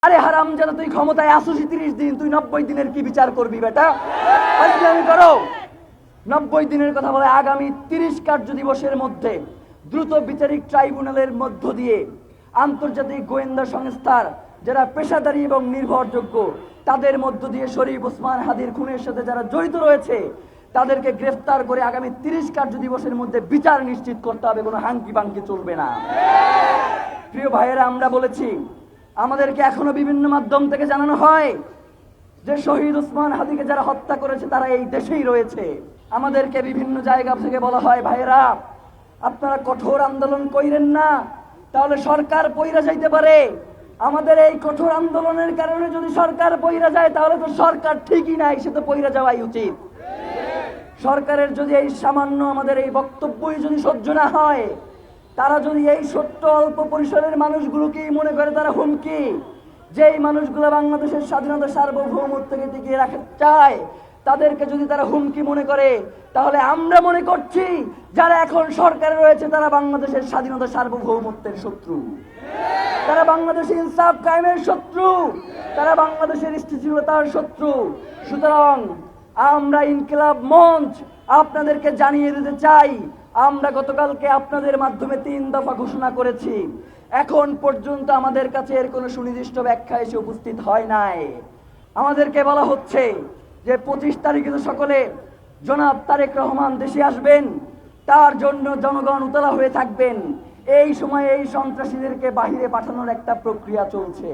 আরে হারামজাদা, তুই ক্ষমতায় আসিস 30 দিন, তুই 90 দিনের কি বিচার করবি বেটা? ফাজলামি করো। 90 দিনের কথা বলে আগামী 30 কার্য দিবসের মধ্যে দ্রুত বিচারিক ট্রাইব্যুনালের মধ্য দিয়ে আন্তর্জাতিক গোয়েন্দা সংস্থার যারা পেশাদারী এবং নির্ভরযোগ্য তাদের মধ্য দিয়ে শরীফ ওসমান হাদির খুনের সাথে যারা জড়িত রয়েছে তাদেরকে গ্রেফতার করে আগামী 30 কার্য দিবসের মধ্যে বিচার নিশ্চিত করতে হবে। কোনো হাঙ্কি পাঙ্কি চলবে না। প্রিয় ভাইয়েরা, আমরা বলেছি, আমাদেরকে এখনো বিভিন্ন মাধ্যম থেকে জানানো হয় যে শহীদ ওসমান হাদিকে যারা হত্যা করেছে তারা এই দেশেই রয়েছে। আমাদেরকে বিভিন্ন জায়গা থেকে বলা হয়, ভাইয়েরা আপনারা কঠোর আন্দোলন কইরেন না, তাহলে সরকার পইরা যাইতে পারে। আমাদের এই কঠোর আন্দোলনের কারণে যদি সরকার পইরা যায় তাহলে তো সরকার ঠিকই নাই, সে তো পইরা যাওয়াই উচিত। সরকারের যদি এই সামান্য আমাদের এই বক্তব্যই যদি সহ্য না হয়, তারা যদি এই ছোট্ট অল্প পরিসরের মানুষগুলোকেই মনে করে তারা হুমকি, যেই মানুষগুলো বাংলাদেশের স্বাধীনতা সার্বভৌমত্বকে টিকিয়ে রাখতে চায় তাদেরকে যদি তারা হুমকি মনে করে, তাহলে আমরা মনে করছি যারা এখন সরকারে রয়েছে তারা বাংলাদেশের স্বাধীনতা সার্বভৌমত্বের শত্রু, তারা বাংলাদেশের ইনসাফ কায়েমের শত্রু, তারা বাংলাদেশের স্থিতিশীলতার শত্রু। সুতরাং আমরা ইনকিলাব মঞ্চ আপনাদেরকে জানিয়ে দিতে চাই, আমরা গতকালকে আপনাদের মাধ্যমে 3 দফা ঘোষণা করেছি। এখন পর্যন্ত আমাদের কাছে এর কোনো সুনির্দিষ্ট ব্যাখ্যা এসে উপস্থিত হয় নাই। আমাদেরকে বলা হচ্ছে যে 25 তারিখে তো সকলে জনাব তারেক রহমান দেশে আসবেন, তার জন্য জনগণ উতলা হয়ে থাকবেন। এই সময়ে এই সন্ত্রাসীদেরকে বাহিরে পাঠানোর একটা প্রক্রিয়া চলছে।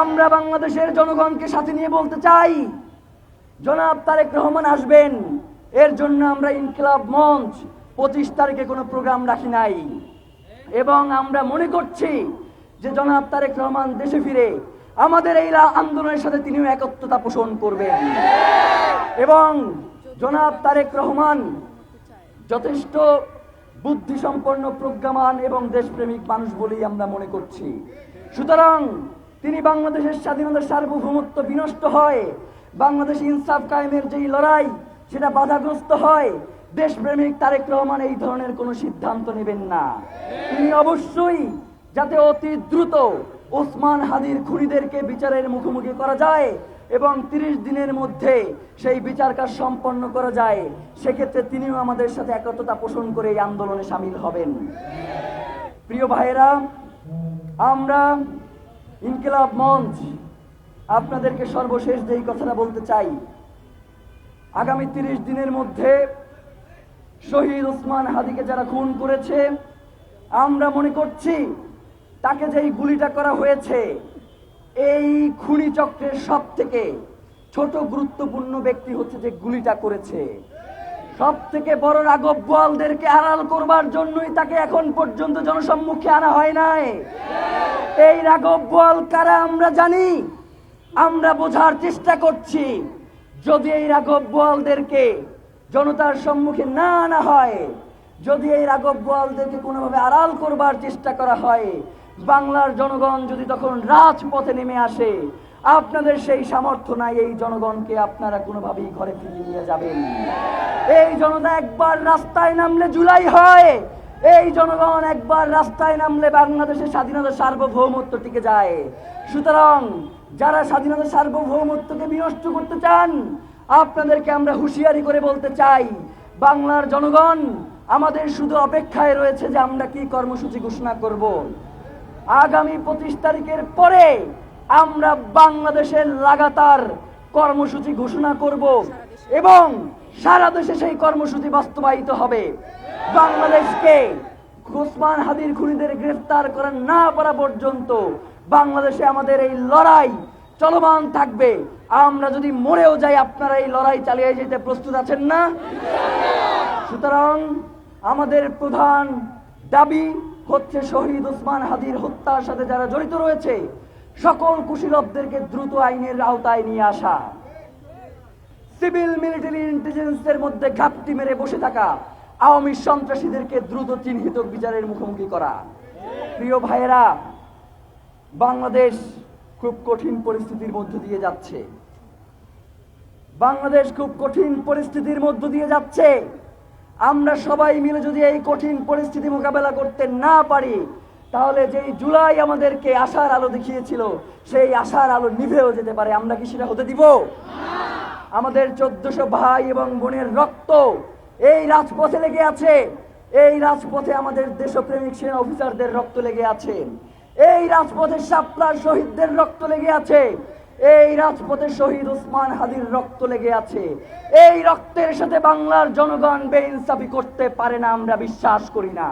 আমরা বাংলাদেশের জনগণকে সাথে নিয়ে বলতে চাই, জনাব তারেক রহমান আসবেন, এর জন্য আমরা ইনকিলাব মঞ্চ 25 তারিখে কোনো প্রোগ্রাম রাখি নাই। এবং আমরা মনে করছি যে জনাব তারেক রহমান দেশে ফিরে আমাদের এই আন্দোলনের সাথে তিনিও একত্রতা পোষণ করবেন। এবং জনাব তারেক রহমান যথেষ্ট বুদ্ধিসম্পন্ন, প্রজ্ঞামান এবং দেশপ্রেমিক মানুষ বলেই আমরা মনে করছি। সুতরাং তিনি বাংলাদেশের স্বাধীনতা সার্বভৌমত্ব বিনষ্ট হয়, বাংলাদেশ ইনসাফ কায়েমের যেই লড়াই সেটা বাধাগ্রস্ত হয়, দেশপ্রেমিক তারেক রহমান এই ধরনের কোনো সিদ্ধান্ত নেবেন না। তিনি অবশ্যই যাতে অতি দ্রুত ওসমান হাদির খুনিদেরকে বিচারের মুখোমুখি করা যায় এবং 30 দিনের মধ্যে সেই বিচার কাজ সম্পন্ন করা যায়, সেক্ষেত্রে তিনিও আমাদের সাথে একত্রতা পোষণ করে এই আন্দোলনে সামিল হবেন। প্রিয় ভাইয়েরা, আমরা ইনকিলাব মঞ্চ আপনাদেরকে সর্বশেষ যেই কথাটা বলতে চাই, আগামী 30 দিনের মধ্যে শহীদ ওসমান হাদিকে যারা খুন করেছে, আমরা মনে করছি তাকে যেই গুলিটা করা হয়েছে, এই খুনি চক্রের সব থেকে ছোট গুরুত্বপূর্ণ ব্যক্তি হচ্ছে যে গুলিটা করেছে। সব থেকে বড় রাঘব বোয়ালদেরকে আড়াল করবার জন্যই তাকে এখন পর্যন্ত জনসম্মুখে আনা হয় নাই। এই রাঘব বোয়াল কারা আমরা জানি, আমরা বোঝার চেষ্টা করছি। যদি এই রাঘব বোয়ালদেরকে জনতার সম্মুখে না আনা হয়, যদি এই রাঘব বোয়ালদেরকে কোনোভাবে আড়াল করবার চেষ্টা করা হয়, বাংলার জনগণ যদি তখন রাজপথে নেমে আসে, আপনাদের সেই সামর্থ্য নাই এই জনগণকে আপনারা কোনোভাবেই ঘরে ফিরিয়ে নিয়ে যাবেন। এই জনতা একবার রাস্তায় নামলে জুলাই হয়, এই জনগণ একবার রাস্তায় নামলে বাংলাদেশের স্বাধীনতা সার্বভৌমত্ব টিকে যায়। সুতরাং যারা স্বাধীনতা সার্বভৌমত্বকে বিনষ্ট করতে চান, আপনাদেরকে আমরা হুঁশিয়ারি করে বলতে চাই, বাংলার জনগণ আমাদের শুধু অপেক্ষায় রয়েছে যে আমরা কি কর্মসূচি ঘোষণা করব। আগামী 25 তারিখের পরে আমরা বাংলাদেশের লাগাতার কর্মসূচি ঘোষণা করব এবং সারা দেশে সেই কর্মসূচি বাস্তবায়িত হবে। বাংলাদেশকে ওসমান হাদির খুনিদের গ্রেফতার করা না পারা পর্যন্ত বাংলাদেশে আমাদের এই লড়াই চলমান থাকবে। আমরা যদি মরেও যাই, আপনারা এই লড়াই চালিয়ে যেতে প্রস্তুত আছেন না? সুতরাং আমাদের প্রধান দাবি হচ্ছে শহীদ ওসমান হাদির হত্যার সাথে যারা জড়িত রয়েছে সকল কুশীলবদেরকে দ্রুত আইনের আওতায় নিয়ে আসা, সিভিল মিলিটারি ইন্টেলিজেন্সের মধ্যে ঘাপটি মেরে বসে থাকা আওয়ামী সন্ত্রাসীদেরকে দ্রুত চিহ্নিত বিচারের মুখোমুখি করা। প্রিয় ভাইয়েরা, বাংলাদেশ খুব কঠিন পরিস্থিতির মধ্য দিয়ে যাচ্ছে। বাংলাদেশ খুব কঠিন পরিস্থিতির মধ্য দিয়ে যাচ্ছে। আমরা সবাই মিলে যদি এই কঠিন পরিস্থিতি মোকাবেলা করতে না পারি, তাহলে যেই জুলাই আমাদেরকে আশার আলো দেখিয়েছিল সেই আশার আলো নিভেও যেতে পারে। আমরা কি সেটা হতে দিব? আমাদের 1400 ভাই এবং বোনের রক্ত এই রাজপথে লেগে আছে। এই রাজপথে আমাদের দেশপ্রেমিক সেনা অফিসারদের রক্ত লেগে আছে। এই রাজপথে শাপলার শহীদদের রক্ত লেগে আছে। এই রাজপথে শহীদ ওসমান হাদির রক্ত লেগে আছে। এই রক্তের সাথে বাংলার জনগণ বেইনসাফি করতে পারে না, আমরা বিশ্বাস করি না।